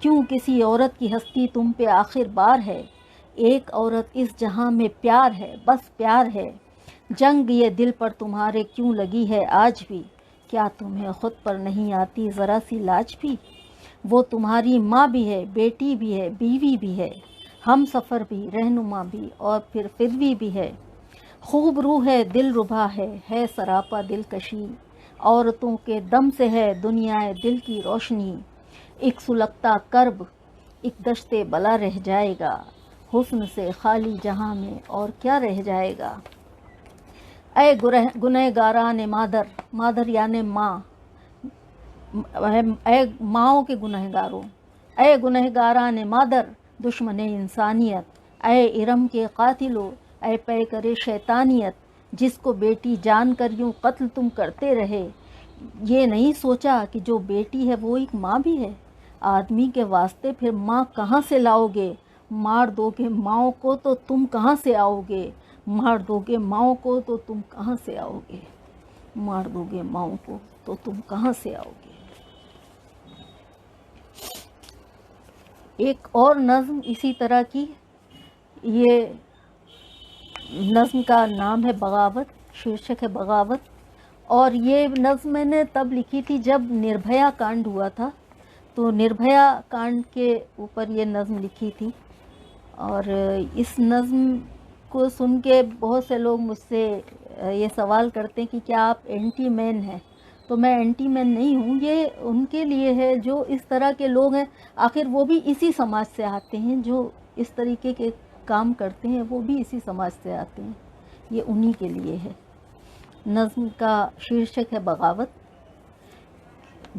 کیوں کسی عورت کی ہستی تم پہ آخر بار ہے؟ ایک عورت اس جہاں میں پیار ہے، بس پیار ہے۔ جنگ یہ دل پر تمہارے کیوں لگی ہے آج بھی؟ کیا تمہیں خود پر نہیں آتی ذرا سی لاج بھی؟ وہ تمہاری ماں بھی ہے، بیٹی بھی ہے، بیوی بھی ہے، ہم سفر بھی، رہنما بھی اور پھر فدوی بھی ہے۔ خوب روح ہے، دل ربا ہے سراپا دلکشی، عورتوں کے دم سے ہے دنیا دل کی روشنی۔ ایک سلگتا کرب، ایک دشتے بلا رہ جائے گا، حسن سے خالی جہاں میں اور کیا رہ جائے گا۔ اے گنہگاران مادر، مادر یعنی ماں، اے ماؤں کے گنہگاروں، اے گنہگاران مادر دشمن انسانیت، اے ارم کے قاتلو، اے پیکر شیطانیت، جس کو بیٹی جان کر یوں قتل تم کرتے رہے۔ یہ نہیں سوچا کہ جو بیٹی ہے وہ ایک ماں بھی ہے؟ آدمی کے واسطے پھر ماں کہاں سے لاؤ گے؟ مار دو گے ماؤں کو تو تم کہاں سے آؤ گے؟ مار دو گے ماؤں کو تو تم کہاں سے آؤ گے؟ مار دو گے ماؤں کو تو تم کہاں سے آؤ گے؟ ایک اور نظم اسی طرح کی، یہ نظم کا نام ہے بغاوت، شیرشک ہے بغاوت، اور یہ نظم میں نے تب لکھی تھی جب نربھیا کانڈ ہوا تھا، تو نربھیا کانڈ کے اوپر یہ نظم لکھی تھی۔ اور اس نظم کو سن کے بہت سے لوگ مجھ سے یہ سوال کرتے ہیں کہ کیا آپ اینٹی مین ہیں؟ تو میں اینٹی مین نہیں ہوں، یہ ان کے لیے ہے جو اس طرح کے لوگ ہیں، آخر وہ بھی اسی سماج سے آتے ہیں، جو اس طریقے کے کام کرتے ہیں وہ بھی اسی سماج سے آتے ہیں، یہ انہی کے لیے ہے۔ نظم کا شیرشک ہے بغاوت۔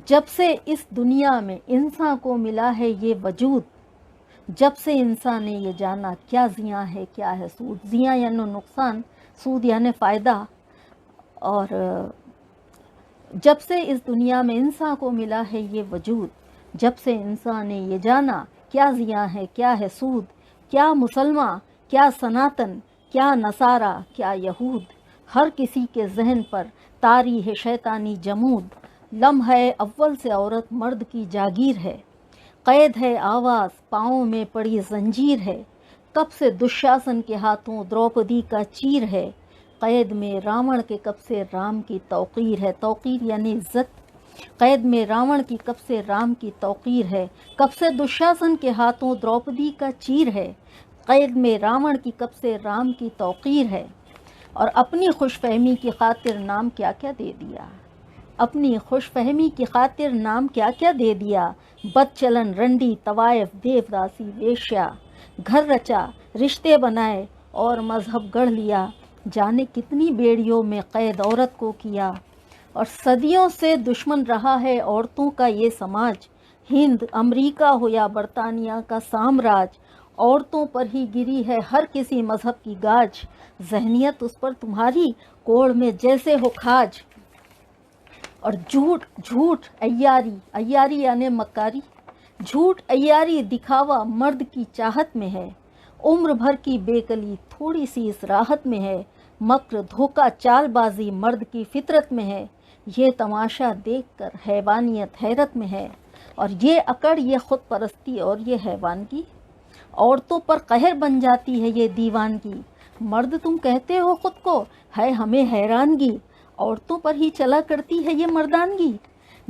جب سے اس دنیا میں انسان کو ملا ہے یہ وجود، جب سے انسان نے یہ جانا کیا زیاں ہے کیا ہے سود، زیاں یعنی نقصان، سود یعنی فائدہ، اور جب سے اس دنیا میں انسان کو ملا ہے یہ وجود، جب سے انسان نے یہ جانا کیا زیاں ہے کیا ہے سود، کیا مسلمان، کیا سناتن، کیا نصارہ، کیا یہود، ہر کسی کے ذہن پر طاری ہے شیطانی جمود۔ لمحہ اول سے عورت مرد کی جاگیر ہے، قید ہے آواز، پاؤں میں پڑی زنجیر ہے، کب سے دشاسن کے ہاتھوں دروپدی کا چیر ہے، قید میں راون کے کب سے رام کی توقیر ہے، توقیر یعنی عزت، قید میں راون کی کب سے رام کی توقیر ہے، کب سے دشاسن کے ہاتھوں دروپدی کا چیر ہے، قید میں راون کی کب سے رام کی توقیر ہے۔ اور اپنی خوش فہمی کی خاطر نام کیا کیا دے دیا، اپنی خوش فہمی کی خاطر نام کیا کیا دے دیا، بد چلن، رنڈی، طوائف، دیوداسی، ویشیا، گھر رچا، رشتے بنائے اور مذہب گڑھ لیا، جانے کتنی بیڑیوں میں قید عورت کو کیا، और सदियों से दुश्मन रहा है औरतों का ये समाज। हिंद, अमेरिका हो या बरतानिया का साम्राज्य, औरतों पर ही गिरी है हर किसी मजहब की गाज। जहनियत उस पर तुम्हारी कोड़ में जैसे हो खाज। और झूठ झूठ अय्यारी, अय्यारी यानी मक्कारी, झूठ अय्यारी दिखावा मर्द की चाहत में है। उम्र भर की बेकली थोड़ी सी इस राहत में है। मक्र धोखा चालबाजी मर्द की फितरत में है। ये तमाशा देखकर हैवानियत हैरत में है। और ये अकड़, ये खुद परस्ती और ये हैवानगी, औरतों पर कहर बन जाती है ये दीवानगी। मर्द तुम कहते हो खुद को, है हमें हैरानगी, औरतों पर ही चला करती है ये मर्दानगी।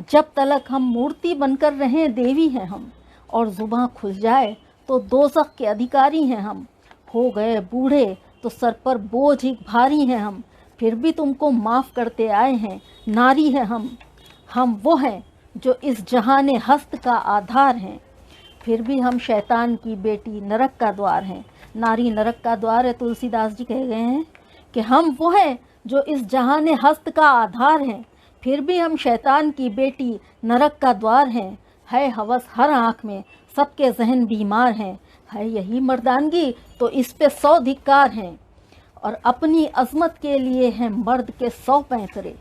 जब तलक हम मूर्ति बनकर रहें देवी हैं हम, और जुबां खुल जाए तो दोज़ख के अधिकारी हैं हम। हो गए बूढ़े तो सर पर बोझ ही भारी हैं हम, फिर भी तुमको माफ़ करते आए हैं, नारी हैं हम वो हैं जो इस जहाने हस्त का आधार हैं। फिर भी हम शैतान की बेटी, नरक का द्वार हैं। नारी नरक का द्वार है, तुलसीदास जी कह गए हैं कि हम वो हैं जो इस जहाने हस्त का आधार हैं। फिर भी हम शैतान की बेटी, नरक का द्वार हैं। है हवस हर आँख में, सबके जहन बीमार हैं। है यही मर्दानगी तो इस पे 100 धिक्कार हैं। और अपनी अजमत के लिए हैं मर्द के 100 पैंतरे,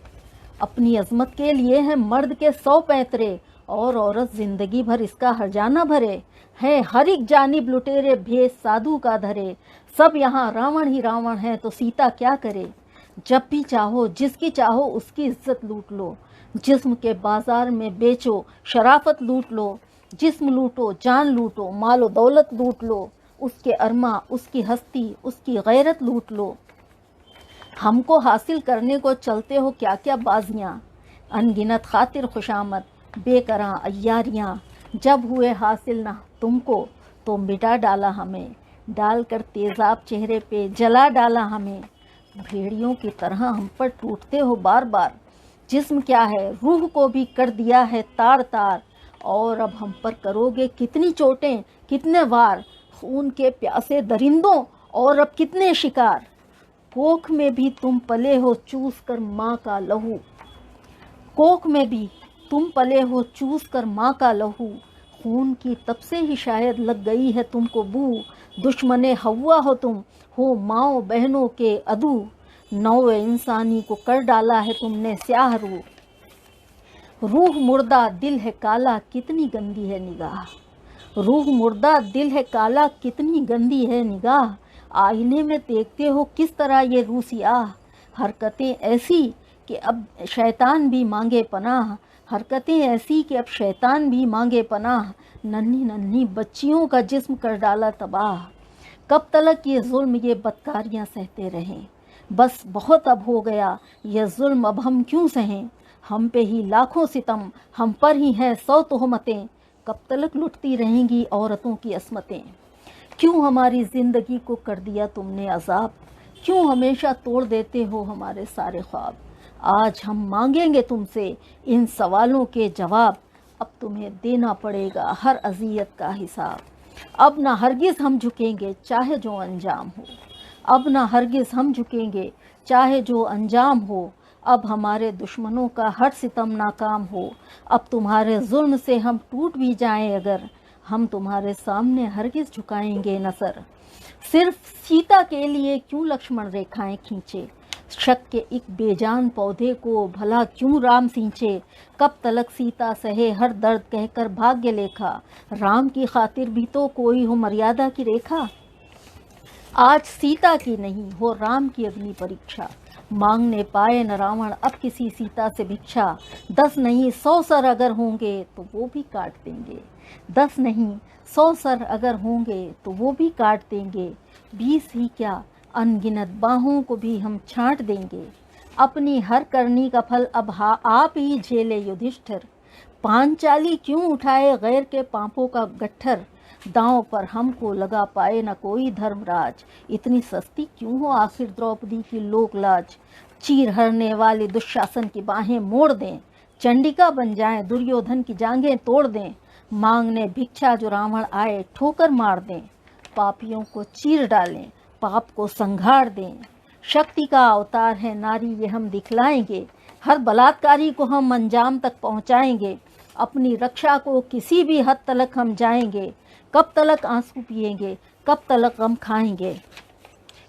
अपनी अजमत के लिए हैं मर्द के 100 पैंतरे। और औरत जिंदगी भर इसका हर्जाना भरे। है हर एक जानिब लुटेरे भेष साधु का धरे। सब यहाँ रावण ही रावण है तो सीता क्या करे। जब भी चाहो जिसकी चाहो उसकी इज्जत लूट लो। जिस्म के बाजार में बेचो शराफत लूट लो। जिस्म लूटो जान लूटो मालो दौलत लूट लो। उसके अरमा, उसकी हस्ती, उसकी गैरत लूट लो। हमको हासिल करने को चलते हो क्या क्या बाजियाँ, अनगिनत खातिर खुशामद बेकरां अय्यारियाँ। जब हुए हासिल ना तुमको तो मिटा डाला हमें, डालकर तेज़ाब चेहरे पे जला डाला हमें। भेड़ियों की तरह हम पर टूटते हो बार बार। जिस्म क्या है रूह को भी कर दिया है तार तार। और अब हम पर करोगे कितनी चोटें, कितने वार। खून के प्यासे दरिंदों और अब कितने शिकार। कोख में भी तुम पले हो चूस कर माँ का लहू, कोख में भी तुम पले हो चूस कर माँ का लहू। खून की तब से ही शायद लग गई है तुमको बू। दुश्मने हवा हो तुम, हो माओ बहनों के अदू। नौ इंसानी को कर डाला है तुमने स्याह रू। रूह मुर्दा दिल है काला कितनी गंदी है निगाह। रूह मुर्दा दिल है काला कितनी गंदी है निगाह। आईने में देखते हो किस तरह ये रूसियाह। हरकतें ऐसी कि अब शैतान भी मांगे पनाह। हरकतें ऐसी कि अब शैतान भी मांगे पनाह। नन्ही नन्ही बच्चियों का जिस्म कर डाला तबाह। कब तलक ये जुल्म ये बदकारियाँ सहते रहें। बस बहुत अब हो गया ये जुल्म, अब हम क्यों सहें। हम पे ही लाखों सितम, हम पर ही हैं 100 तोहमतें। कब तलक लुटती रहेंगी औरतों की असमतें। क्यों हमारी ज़िंदगी को कर दिया तुमने अजाब। क्यों हमेशा तोड़ देते हो हमारे सारे ख्वाब। आज हम मांगेंगे तुमसे इन सवालों के जवाब। अब तुम्हें देना पड़ेगा हर अज़ियत का हिसाब। अब ना हरगिज़ हम झुकेंगे चाहे जो अंजाम हो। अब ना हरगिज़ हम झुकेंगे चाहे जो अंजाम हो। अब हमारे दुश्मनों का हर सितम नाकाम हो। अब तुम्हारे जुल्म से हम टूट भी जाएं अगर, हम तुम्हारे सामने हरगिज़ झुकाएंगे न सर। सिर्फ सीता के लिए क्यों लक्ष्मण रेखाएं खींचे। शक के एक बेजान पौधे को भला क्यों राम सींचे। कब तलक सीता सहे हर दर्द कहकर भाग्य लेखा। राम की खातिर भी तो कोई हो मर्यादा की रेखा। आज सीता की नहीं हो राम की अग्नि परीक्षा। मांगने पाए न रावण अब किसी सीता से भिक्षा। 10 नहीं 100 सर अगर होंगे तो वो भी काट देंगे। 10 नहीं 100 सर अगर होंगे तो वो भी काट देंगे। 20 ही क्या अनगिनत बाहों को भी हम छांट देंगे। अपनी हर करनी का फल अब आप ही झेले युधिष्ठिर। पांचाली क्यों उठाए गैर के पांपों का गट्ठर। दांव पर हमको लगा पाए न कोई धर्मराज। इतनी सस्ती क्यों हो आखिर द्रौपदी की लोक लाज। चीर हरने वाले दुशासन की बाहें मोड़ दें। चंडिका बन जाएं दुर्योधन की जांघें तोड़ दें। मांगने भिक्षा जो रावण आए ठोकर मार दें। पापियों को चीर डालें पाप को संघार दें। शक्ति का अवतार है नारी ये हम दिखलाएंगे, हर बलात्कारी को हम अंजाम तक पहुंचाएंगे, अपनी रक्षा को किसी भी हद तलक हम जाएंगे, कब तलक आंसू पिएंगे, कब तलक गम खाएंगे,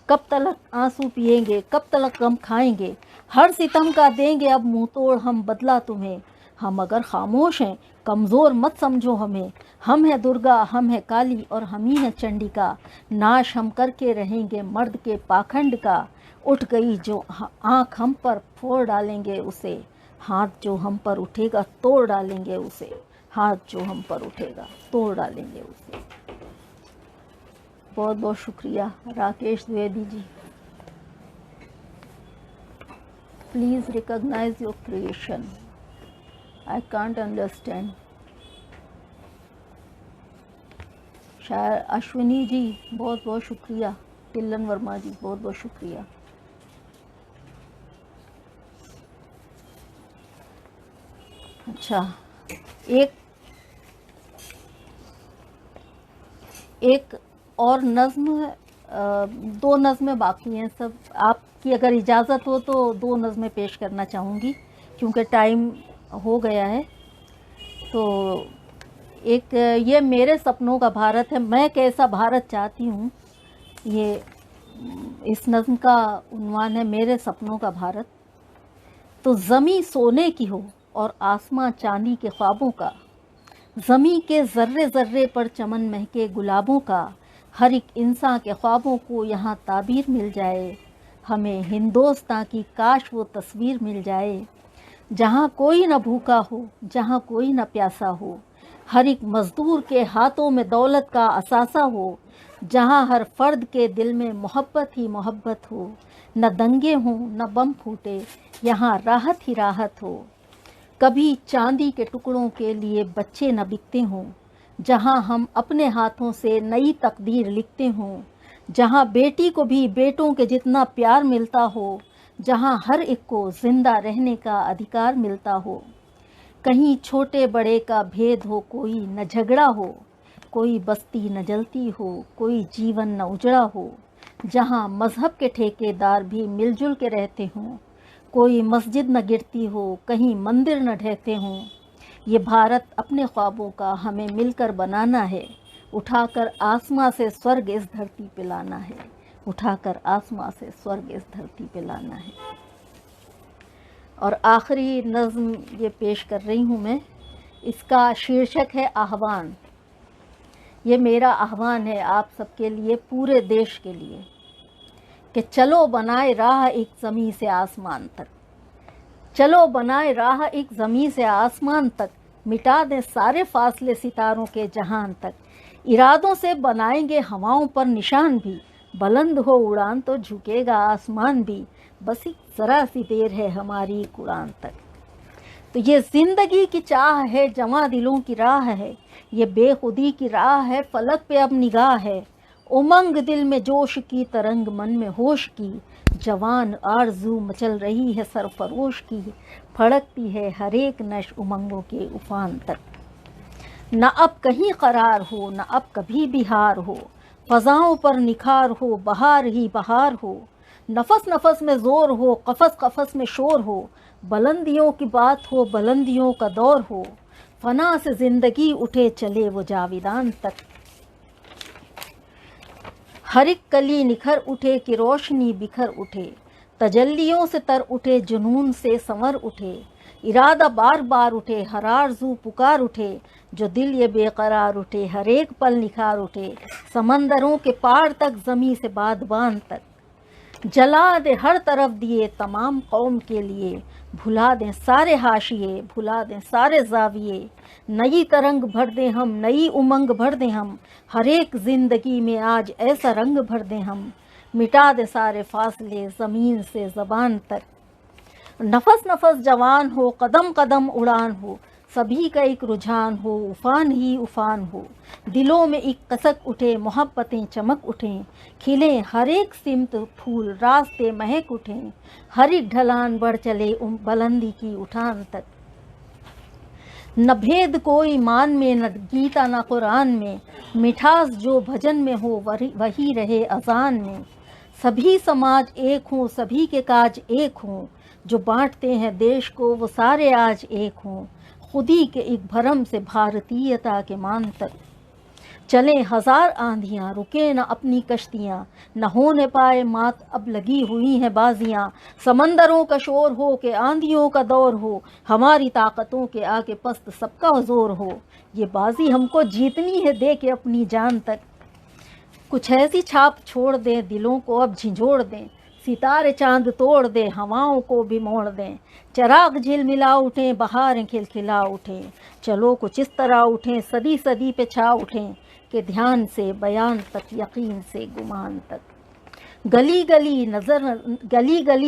कब तलक आंसू पिएंगे, कब तलक गम खाएंगे, हर सितम का देंगे अब मुंह तोड़ हम बदला तुम्हें, हम अगर खामोश हैं कमज़ोर मत समझो हमें, हम हैं दुर्गा हम हैं काली और हम ही हैं चंडिका, नाश हम करके रहेंगे मर्द के पाखंड का, उठ गई जो आँख हम पर फोड़ डालेंगे उसे, हाथ जो हम पर उठेगा तोड़ डालेंगे उसे, हाथ जो हम पर उठेगा तोड़ डालेंगे उसे। बहुत बहुत शुक्रिया Rakesh Dwivedi ji. Please recognise your creation, I can't understand. शायर अश्विनी जी बहुत बहुत शुक्रिया, टिल्लन वर्मा जी बहुत बहुत शुक्रिया। अच्छा, एक और नज़्म, दो नज़में बाकी हैं सब, आपकी अगर इजाज़त हो तो दो नज़में पेश करना चाहूँगी क्योंकि टाइम हो गया है। तो एक ये मेरे सपनों का भारत है, मैं कैसा भारत चाहती हूँ, ये इस नज़्म का उन्वान है मेरे सपनों का भारत। तो ज़मी सोने की हो और आसमां चांदी के ख्वाबों का, ज़मी के ज़र्रे ज़र्रे पर चमन महके गुलाबों का, हर एक इंसान के ख्वाबों को यहाँ ताबीर मिल जाए, हमें हिंदोस्तां की काश वो तस्वीर मिल जाए, जहाँ कोई न भूखा हो जहाँ कोई न प्यासा हो, हर एक मज़दूर के हाथों में दौलत का असासा हो, जहाँ हर फर्द के दिल में मोहब्बत ही मोहब्बत हो, न दंगे हों न बम फूटे यहाँ राहत ही राहत हो, कभी चांदी के टुकड़ों के लिए बच्चे न बिकते हों, जहाँ हम अपने हाथों से नई तकदीर लिखते हों, जहाँ बेटी को भी बेटों के जितना प्यार मिलता हो, जहाँ हर एक को ज़िंदा रहने का अधिकार मिलता हो, कहीं छोटे बड़े का भेद हो, कोई न झगड़ा हो, कोई बस्ती न जलती हो, कोई जीवन न उजड़ा हो, जहाँ मज़हब के ठेकेदार भी मिलजुल के रहते हों, कोई मस्जिद न गिरती हो, कहीं मंदिर न ढहते हों, ये भारत अपने ख्वाबों का हमें मिलकर बनाना है, उठाकर आसमां से स्वर्ग इस धरती पे लाना है, उठाकर आसमां से स्वर्ग इस धरती पे लाना है। और आखिरी नज़्म ये पेश कर रही हूँ मैं, इसका शीर्षक है आह्वान। ये मेरा आह्वान है आप सबके लिए, पूरे देश के लिए, कि चलो बनाए राह एक ज़मीं से आसमान तक, चलो बनाए राह एक ज़मीं से आसमान तक, मिटा दें सारे फासले सितारों के जहान तक, इरादों से बनाएंगे हवाओं पर निशान भी, बुलंद हो उड़ान तो झुकेगा आसमान भी, बस एक ज़रा सी देर है हमारी उड़ान तक। तो ये ज़िंदगी की चाह है, जवां दिलों की राह है, ये बेखुदी की राह है, फलक पे अब निगाह है, उमंग दिल में जोश की, तरंग मन में होश की, जवान आरज़ू मचल रही है सरफरोश की, फड़कती है हर एक नश उमंगों के उफान तक। न अब कहीं करार हो न अब कभी बिहार हो, फ़ज़ाओं पर निखार हो, बहार ही बहार हो, नफस नफस में ज़ोर हो, कफस कफस में शोर हो, बुलंदियों की बात हो, बुलंदियों का दौर हो, फना से ज़िंदगी उठे चले वो जाविदान तक, हर एक कली निखर उठे कि रोशनी बिखर उठे, तजल्लियों से तर उठे जुनून से संवर उठे, इरादा बार बार उठे, हर आरज़ू पुकार उठे, जो दिल ये बेकरार उठे, हर एक पल निखार उठे, समंदरों के पार तक ज़मीं से बादबान तक, जला दे हर तरफ दिए तमाम कौम के लिए, भुला दें सारे हाशिए, भुला दें सारे ज़ाविये, नई तरंग भर दें हम, नई उमंग भर दें हम, हर एक ज़िंदगी में आज ऐसा रंग भर दें हम, मिटा दे सारे फासले ज़मीन से ज़बान तक, नफस नफस जवान हो, कदम कदम उड़ान हो, सभी का एक रुझान हो, उफ़ान ही उफ़ान हो, दिलों में एक कसक उठे, मोहब्बतें चमक उठें, खिलें हर एक सिमत फूल, रास्ते महक उठें, हर एक ढलान बढ़ चले बुलंदी की उठान तक, न भेद कोई मान में न गीता न कुरान में, मिठास जो भजन में हो वही रहे अज़ान में, सभी समाज एक हों, सभी के काज एक हों, जो बांटते हैं देश को वो सारे आज एक हों, खुदी के एक भरम से भारतीयता के मान तक चले हजार आंधियां, रुके न अपनी कश्तियां, न होने पाए मात अब लगी हुई हैं बाजियां, समंदरों का शोर हो के आंधियों का दौर हो, हमारी ताकतों के आगे पस्त सबका जोर हो, ये बाजी हमको जीतनी है दे के अपनी जान तक, कुछ ऐसी छाप छोड़ दें दिलों को अब झिंझोड़ दें, सितारे चांद तोड़ दें हवाओं को भी मोड़ दें, चराग झिलमिला उठें बहारें खिलखिला उठें, चलो कुछ इस तरह उठें सदी सदी पे छा उठें, कि ध्यान से बयान तक यकीन से गुमान तक, गली गली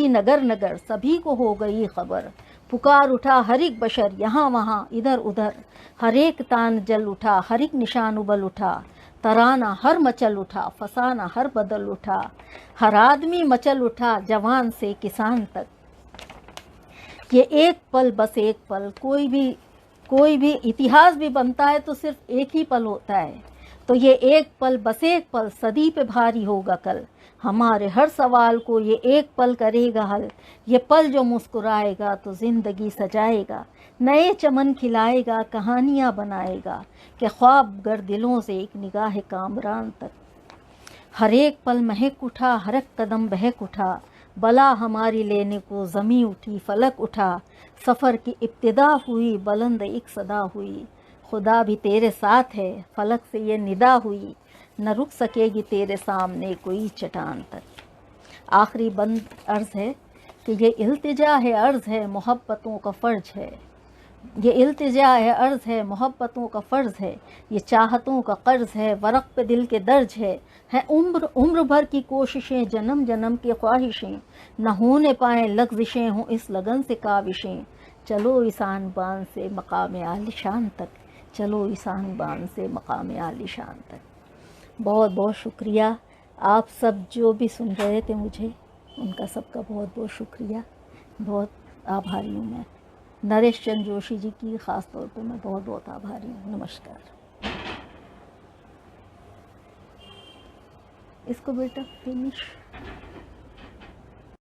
नगर नगर सभी को हो गई खबर, पुकार उठा हर एक बशर यहाँ वहाँ इधर उधर, हर एक तान जल उठा हर एक निशान उबल उठा, तराना हर मचल उठा फसाना हर बदल उठा, हर आदमी मचल उठा जवान से किसान तक, ये एक पल बस एक पल, कोई भी इतिहास भी बनता है तो सिर्फ एक ही पल होता है, तो ये एक पल बस एक पल सदी पे भारी होगा कल, हमारे हर सवाल को ये एक पल करेगा हल, ये पल जो मुस्कुराएगा तो जिंदगी सजाएगा, नए चमन खिलाएगा कहानियाँ बनाएगा, कि ख्वाब गर दिलों से एक निगाह कामरान तक, हर एक पल महक उठा हर एक कदम बहक उठा, बला हमारी लेने को ज़मीं उठी फलक उठा, सफ़र की इब्तिदा हुई बुलंद एक सदा हुई, खुदा भी तेरे साथ है फलक से ये निदा हुई, न रुक सकेगी तेरे सामने कोई चट्टान तक। आखिरी बंद अर्ज़ है कि ये इल्तिजा है अर्ज़ है मोहब्बतों का फ़र्ज है, ये इल्तिजा है अर्ज़ है मोहब्बतों का फ़र्ज़ है, ये चाहतों का कर्ज़ है वरक़ पे दिल के दर्ज है उम्र भर की कोशिशें जन्म जन्म की ख्वाहिशें, न होने पाएँ लग़ज़िशें हों इस लगन से काविशें, चलो इसान बान से मकाम आलिशान तक, चलो इसान बान से मकाम आलिशान तक। बहुत बहुत शुक्रिया आप सब जो भी सुन रहे थे मुझे, उनका सबका बहुत बहुत शुक्रिया, बहुत आभारी हूँ मैं। नरेश चंद्र जोशी जी की ख़ास तौर पर मैं बहुत बहुत आभारी हूँ। नमस्कार। इसको बेटा फिनिश